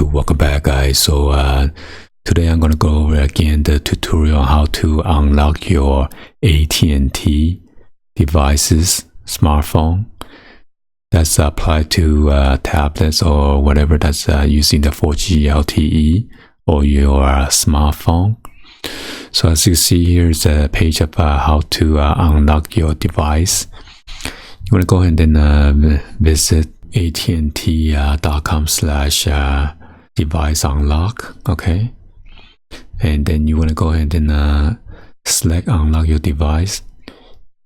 welcome back, guys. Today I'm gonna go over again the tutorial on how to unlock your AT&T devices, smartphone. That's applied to tablets or whatever that's using the 4G LTE or your smartphone. So as you see, here's a page of how to unlock your device. You want to go ahead and visit AT&T.com/device unlock, okay? And then you want to go ahead and select unlock your device.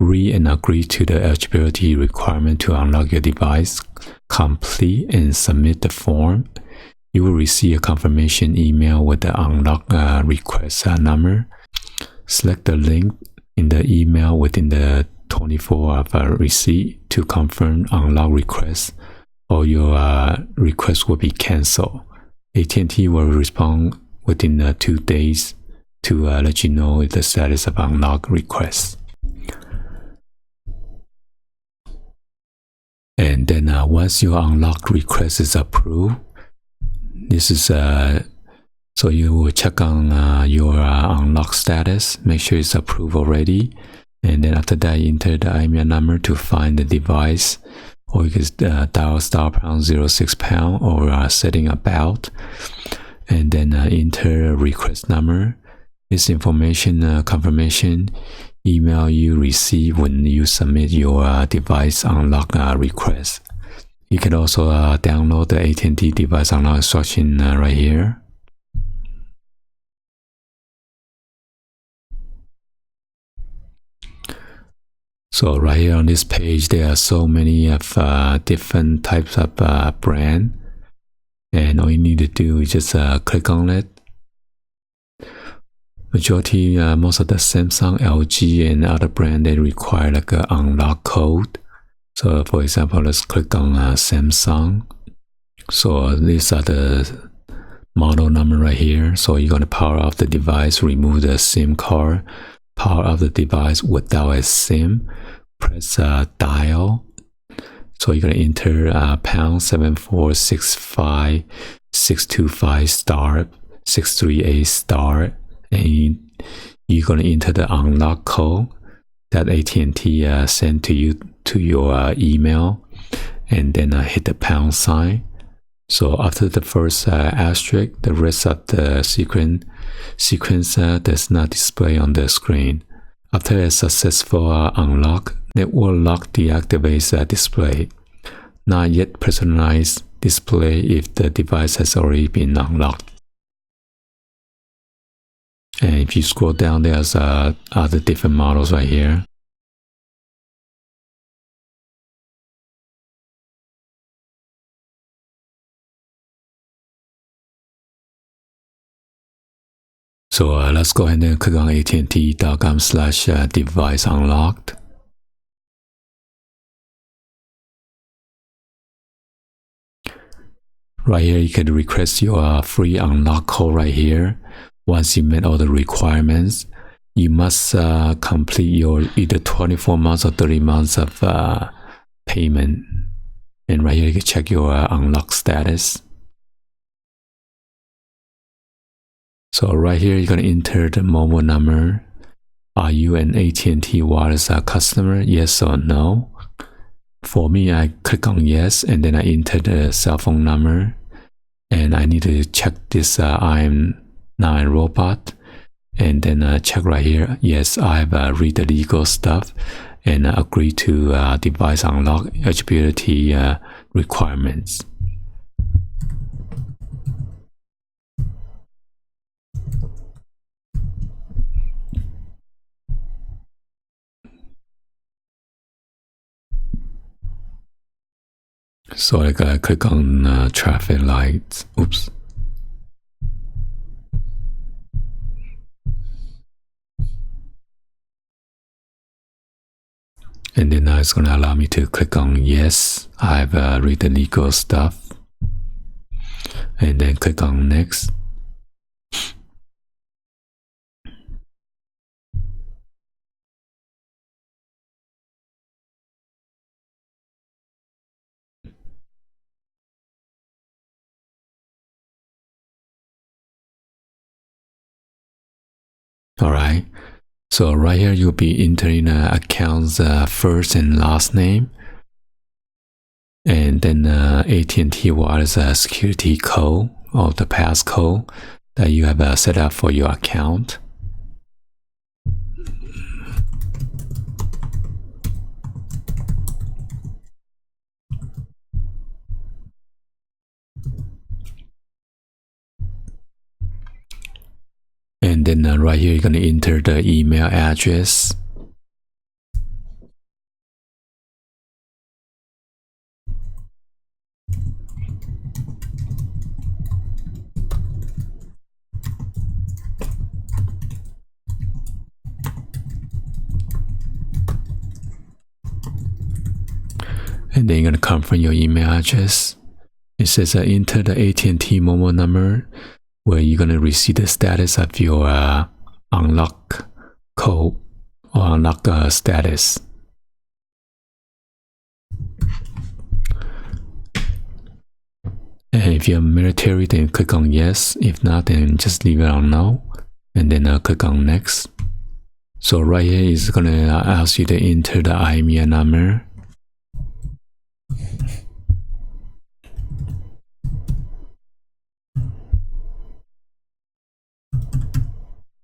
Read and agree to the eligibility requirement to unlock your device. Complete and submit the form. You will receive a confirmation email with the unlock request number. Select the link in the email within the 24 hour receipt to confirm unlock request, or your request will be cancelled. AT&T will respond within 2 days to let you know the status of unlock request. And then once your unlock request is approved, this is so you will check on your unlock status, make sure it's approved already. And then after that, enter the IMEI number to find the device, or you can dial *#06# or setting about, and then enter request number. This information confirmation email you receive when you submit your device unlock request. You can also download the AT&T device unlock instruction right here. So right here on this page, there are so many of different types of brand, and all you need to do is just click on it. Majority, most of the Samsung, LG, and other brand, they require like an unlock code. So for example, let's click on Samsung. So these are the model number right here. So you're gonna power off the device, remove the SIM card, power off the device without a SIM, press dial. So you're gonna enter #74625*638*, and you're gonna enter the unlock code that AT&T sent to you to your email, and then hit the #. So after the first asterisk, the rest of the sequence does not display on the screen. After a successful unlock, network lock deactivates display. Not yet personalized display if the device has already been unlocked. And if you scroll down, there's other different models right here. So let's go ahead and click on AT&T.com/device unlocked. Right here, you can request your free unlock code right here. Once you met all the requirements, you must complete your either 24 months or 30 months of payment. And right here, you can check your unlock status. So right here, you're going to enter the mobile number. Are you an AT&T Wireless customer? Yes or no? For me, I click on yes, and then I enter the cell phone number. And I need to check this I'm now a robot. And then check right here. Yes, I've read the legal stuff and agree to device unlock eligibility requirements. So I gotta click on traffic lights. Oops. And then now it's gonna allow me to click on yes, I've read the legal stuff. And then click on next. All right. So right here, you'll be entering account's first and last name, and then AT&T Wireless security code or the passcode that you have set up for your account. And then right here, you're going to enter the email address. And then you're going to confirm your email address. It says enter the AT&T mobile number where you're going to receive the status of your unlock code or unlock status. And if you're military, then click on yes. If not, then just leave it on no. And then click on next. So right here is going to ask you to enter the IMEI number.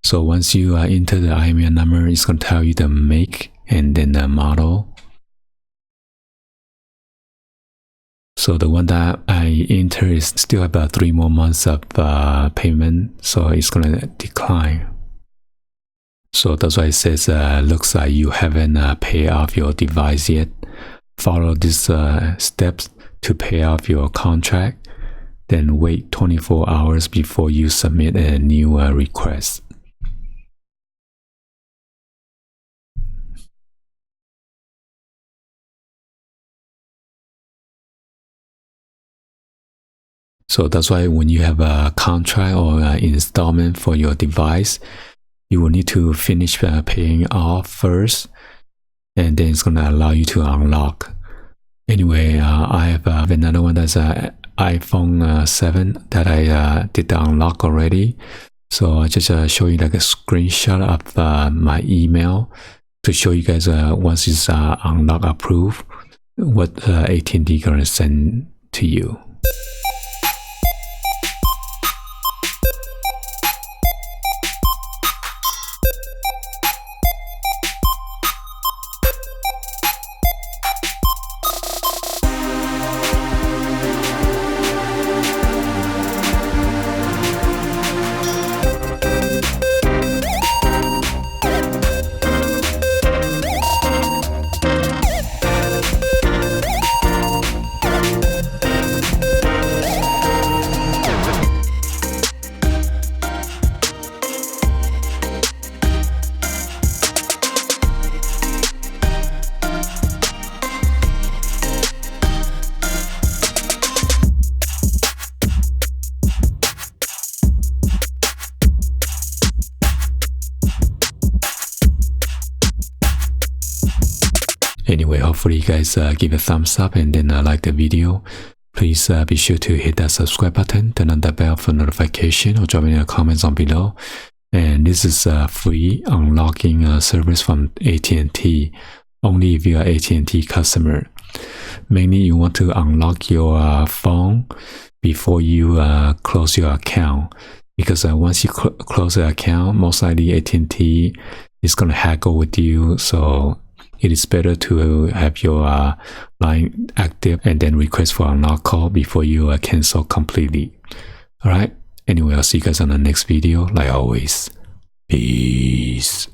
So once you enter the IMEI number, it's going to tell you the make and then the model. So the one that I enter is still about 3 more months of payment, so it's going to decline. So that's why it says looks like you haven't paid off your device yet. Follow these steps to pay off your contract, then wait 24 hours before you submit a new request. So that's why when you have a contract or installment for your device, you will need to finish paying off first, and then it's going to allow you to unlock. Anyway, I have another one that's an iPhone 7 that I did the unlock already. So I just show you like a screenshot of my email to show you guys once it's unlock approved, what AT&T gonna send to you. Anyway, hopefully you guys give a thumbs up and then like the video. Please be sure to hit that subscribe button, turn on the bell for notification, or drop in your comments on below. And this is a free unlocking service from AT&T, only if you are AT&T customer. Mainly you want to unlock your phone before you close your account, because once you close the account, most likely AT&T is going to haggle with you. So it is better to have your line active and then request for unlock call before you cancel completely. Alright, anyway, I'll see you guys on the next video. Like always, peace.